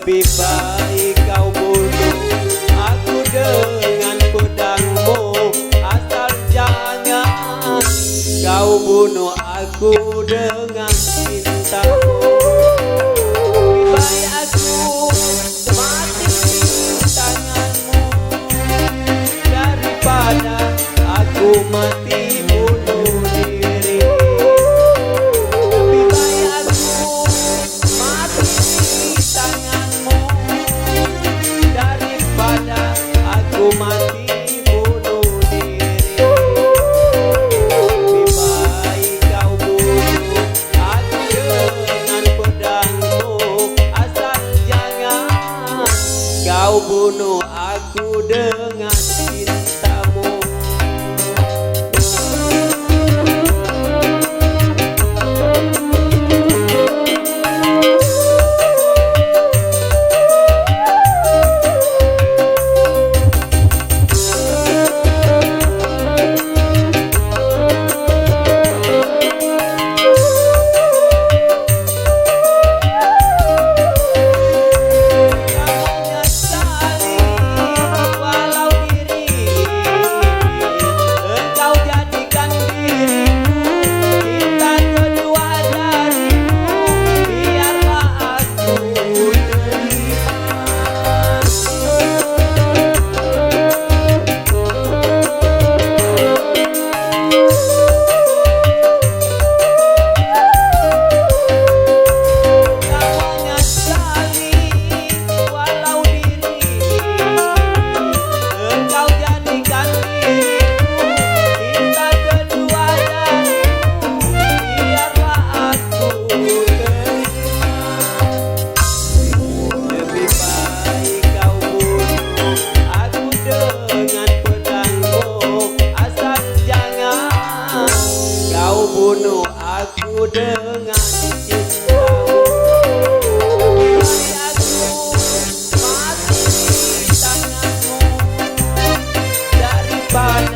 Lebih baik kau bunuh aku dengan pedangmu, asal jangan kau bunuh aku dengan cintamu. Lebih baik aku mati di tanganmu daripada aku mati bunuh diri. Lebih baik aku mati di tanganmu daripada aku mati bunuh diri. Lebih baik kau bunuh aku dengan pedangmu, asal jangan kau bunuh aku dengan cintamu. Bunuh aku dengan cintamu. Aku mati di tanganmu daripada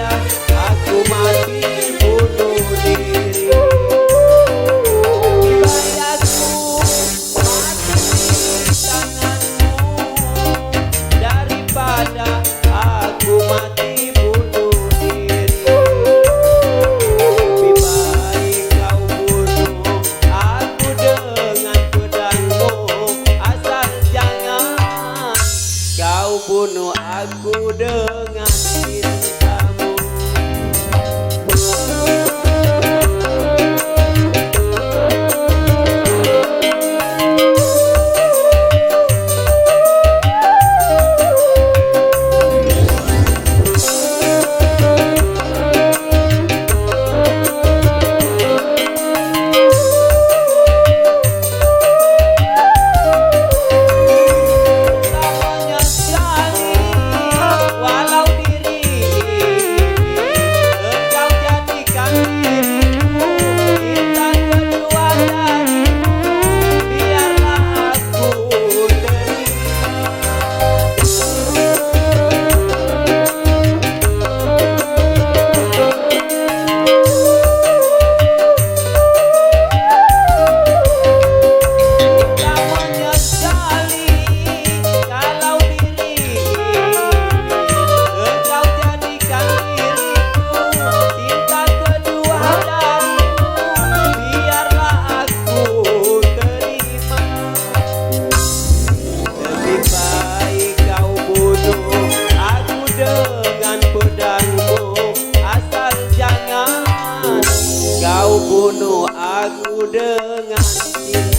aku mati bunuh diri. Baik aku mati di tanganmu daripada aku mati bunuh diri. Lebih baik kau bunuh aku dengan pedangmu, asal jangan kau bunuh aku dengan cintamu. Kau bunuh aku dengan cinta.